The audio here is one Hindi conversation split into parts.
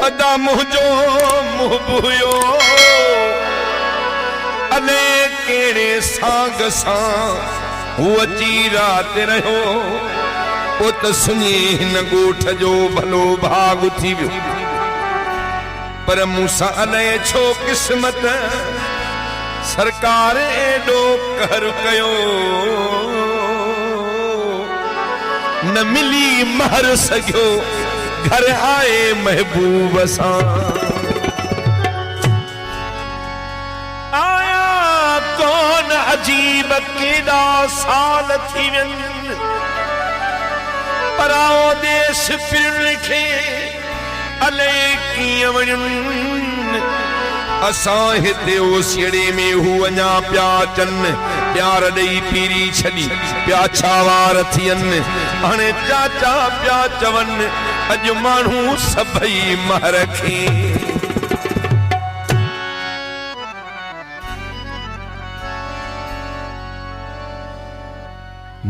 अदा मुझो मुंह बुयो अले केड़े सांग सां हू अची रात रहो ओ त सुनी हिन गोठ जो भलो भाग थी वियो पर मूंसां अले छो किस्मत सरकार एडो कहर कयो न मिली महर सघियो घर आए महबूब सां आया कौन अजीब केड़ा साल थी वन पराओ देश फिर लिखे अले कीअं वञन असां हिते ओसियड़े में हू अञा पिया अचनि प्यार ॾेई पीरी छॾी पिया छावार थियनि हाणे चाचा पिया चवनि अॼु माण्हू सभई महर खे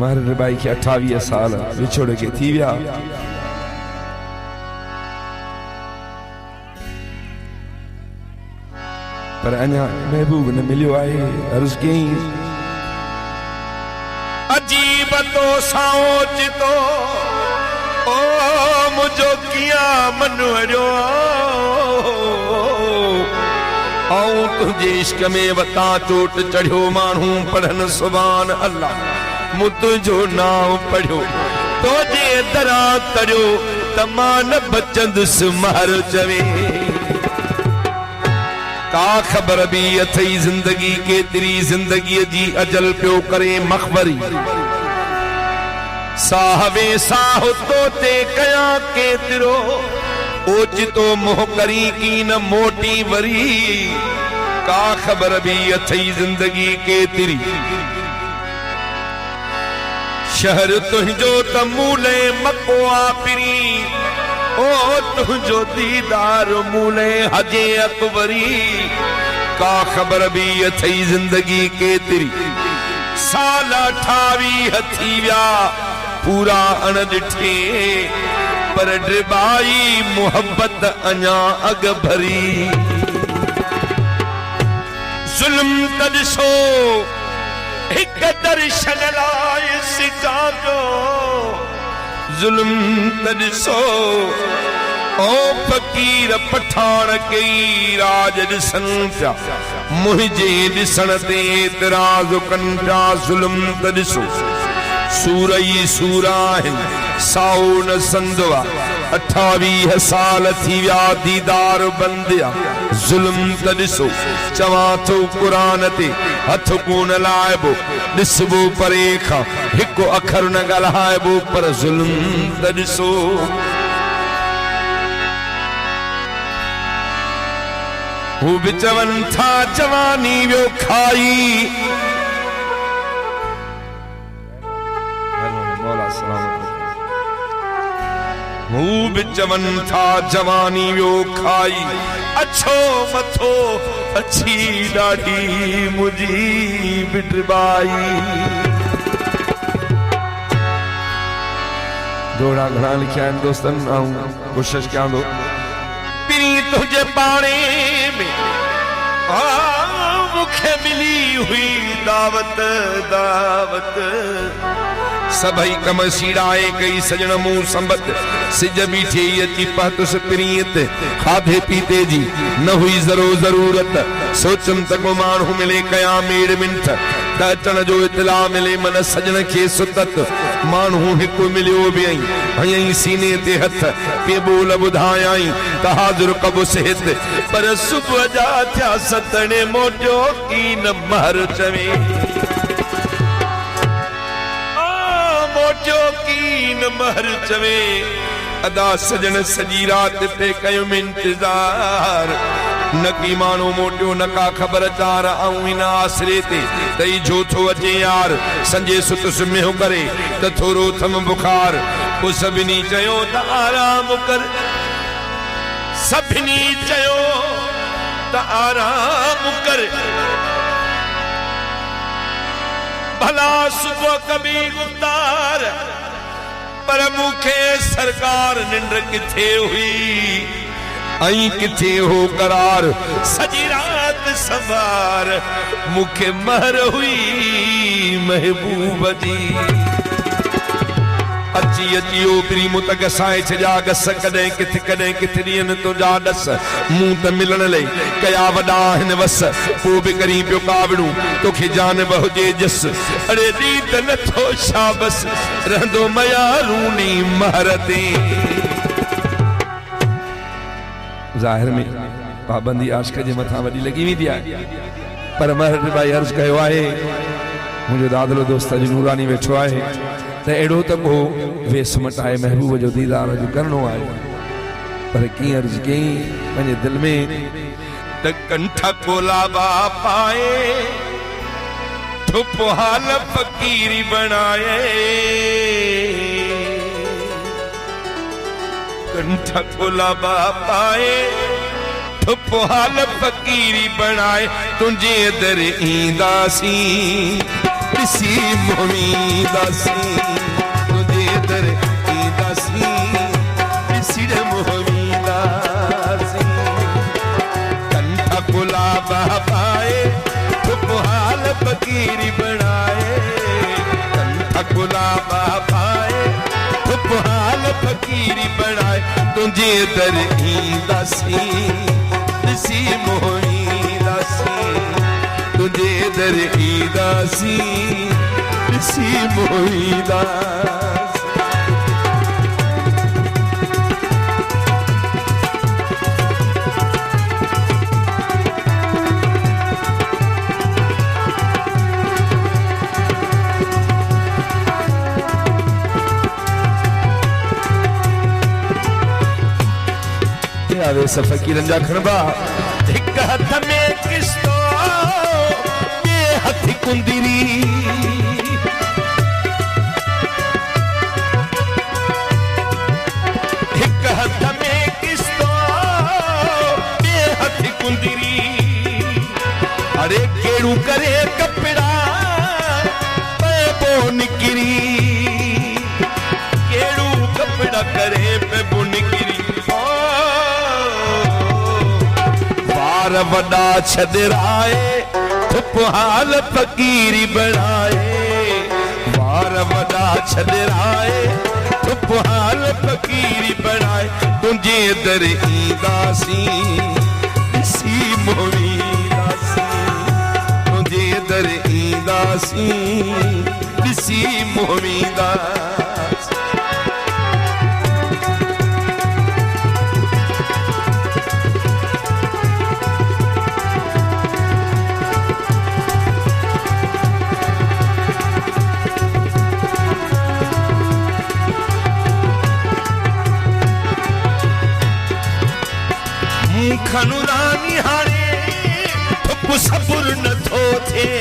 महर बाई खे 28 साल विछोड़ के थी विया पर अञा महबूब न मिलियो आहे अर्ज़ कई अजीब तो साओच तो ओ मुझो किया मन वरियो आऊं तुझे इश्क में वता चोट चढ़ियो माण्हू पढ़न सुभान अल्लाह मुत जो नाम पढ़ियो तुझे दरा तरियो त मां न बचंदुसि महर चवे का खबर भी अथई जिंदगी केतरी जिंदगी जी अजल पियो करे मखबरी साहवे साह तो ते कया केतिरो ओचितो मोह करी की न मोटी वरी का खबर भी अथई जिंदगी केतरी शहर तुझो त मूले मको आपिरी ओ तुझो दीदार मूले हजे अकबरी का खबर भी अथई जिंदगी केतरी साल 28 थी विया पूरा अण ॾिठे पर ड्रिबाई मोहब्बत अञा अग भरी ज़ुल्म त ॾिसो हिक दर्शन लाइ सिकागो जुल्म त ॾिसो ओ फकीर पठान कई राज ॾिसन पिया मुंहिंजे ॾिसण ते एतिराज़ कनि पिया ज़ुल्म त ॾिसो सूर ई सूर आहिनि साओ न संदवा 28 साल थी विया दीदार बंदिया ज़ुल्म त ॾिसो चवां थो क़ुरान ते हथ कोन लाइबो ॾिसबो परे खां हिकु अखर न ॻाल्हाइबो पर ज़ुल्म त ॾिसो हू बि चवनि था जवानी वियो खाई हू बि चवनि था जवानी वियो खाई अछो मथो अछी ॾाढी मुंहिंजी बिटबाई दोड़ा घणा लिखिया आहिनि दोस्तनि ऐं कोशिशि कयां थो पिरी तुंहिंजे पाणे में मूंखे मिली हुई दावत दावत सभई कम सीड़ाए कई सजण मुंह संबत सिज बीठे अची पहुतुसि पिरीत खाधे पीते जी न हुई ज़रूरत सोचम त को माण्हू मिले कया मेड़ मिंठ त अचण जो इतला मिले मन सजण खे सुतत माण्हू हिकु मिलियो बि हयई सीने ते हथ पे बोल ॿुधायई त हाज़ुर कबो सिहत पर सुबुह जा थिया सतणे मोटियो की न महर चवे मोटियो की न महर चवे अदा सजन सजी रात पे कयो इंतजार न की मानो मोटियो न का खबर चार आऊं इन आसरे ते तई जो थो अचे यार संजे सुत सुम्हियो करे त थोरो थम बुखार को सभिनी चयो त आराम कर सभिनी चयो त आराम कर भला सुबह कभी गुफ्तार पर मुखे सरकार निंड किथे हुई आई किथे हो करार सजी रात सवार मुखे महर हुई महबूब जी अची अची ओतरी मुतक साए छजा गस कॾहिं किथे ॾियनि तुंहिंजा ॾस मूं त मिलण लई कया वॾा हिन वस पोइ बि करी पियो कावड़ू तोखे जान बि हुजे जस अड़े ॾी त नथो छा बस रहंदो मया रूनी महर ते ज़ाहिर में पाबंदी आशिक़ जे मथां वॾी लॻी वेंदी आहे पर महर भाई अर्ज़ कयो आहे मुंहिंजो दादलो दोस्त अॼु नूरानी वेठो आहे त अहिड़ो त पोइ वेस मटाए महबूब जो दीदार जो करणो आहे पर कीअं अर्ज़ कई पंहिंजे दिल में त कंठ कोलाबा पाए थुप हाल फ़कीरी बणाए कंठ कोलाबा पाए थुप हाल फ़कीरी बणाए तुंहिंजे दर ईंदासीं ॾिसी मोहमीदासी तुझे दर ईंदासी ॾिसी मोहमीदासी कंठ गुलाबा पाए थुप हाल फ़कीरी बणाए कंठ गुलाबा पाए थुप हाल फ़कीरी बणाए तुझे दर ईंदासी ॾिसी मोहमीदासी तुझे दर ईंदासी ॾिसी मोहीदासी यावे फ़कीरनि जा खणबा हिक हथ में किस्तो हथी कुंदिरी हिक हथ में किस्तो बे हथी कुंदिरी अरे केड़ू करे कपड़ा पे निकिरी केड़ू कपड़ा करे पे निकिरी बार वॾा छॾराए थुप हाल फ़कीरी बणाए वार वॾा छॾराए थुप हाल फ़कीरी बणाए तुंहिंजे दर ईंदासीं ॾिसी मोहीदासी तुंहिंजे दर ईंदासीं ॾिसी मोहीदासी खनुरानी हाणे थुप सबुर नथो थिए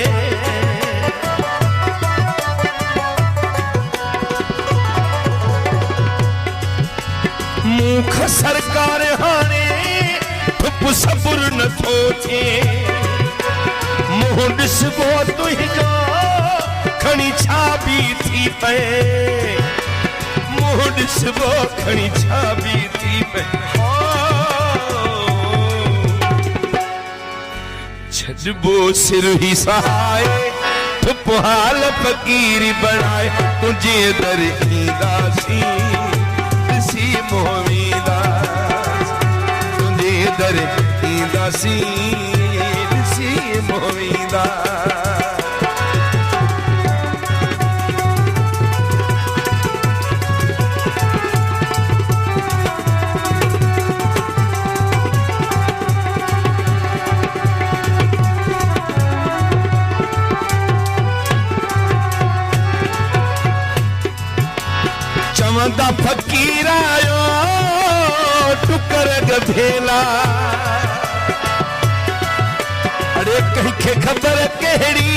मुख सरकार हाणे थुप सबुर नथो थिए मुंहुं ॾिसबो तुंहिंजो खणी छा बि थी पए मुंहुं ॾिसबो खणी छा बि थी पए छॾबो सिर ही सहाय थुप हाल फ़कीरी बणाए तुंहिंजे दर ईंदासीं ॾिसी मोहीदासी तुंहिंजे दर ईंदासीं ॾिसी मोहीदासी चवंदा फ़कीर आयो टुकर गधेला अरे कंहिंखे ख़बर कहिड़ी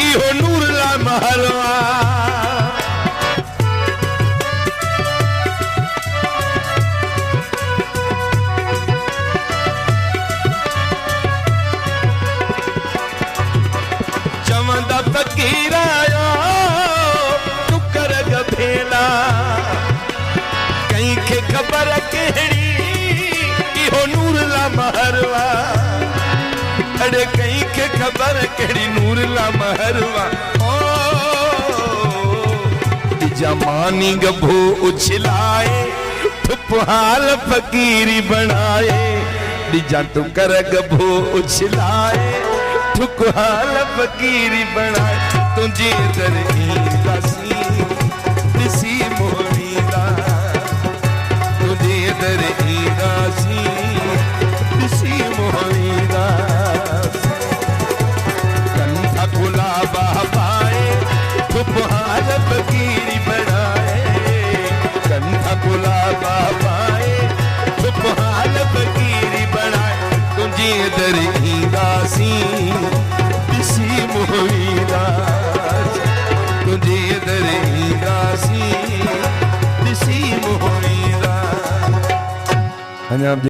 इहो नूर ला महलवा चवंदा फ़कीर आयो टुकर गधेला कंहिंखे ख़बर कहिड़ी महरवा अड़े कहीं के खबर केड़ी नूर ला महरवा ओ जमानी गभो उछलाए ठुपहाल फकीरी बनाए दिजा तू कर गभो उछलाए ठुकहाल फकीरी बनाए तुझे दरही दासी दिसी मोरी दा तुझे दरही दासी दिसी मोरी दा कंधा गुलाबा पाए ठुकहाल फकीरी बनाए कंधा गुलाबा पाए ठुकहाल फकीरी बनाए तुझे दरही दासी दिसी मोरी दा तुझे दरही दासी दिसी मोरी दा।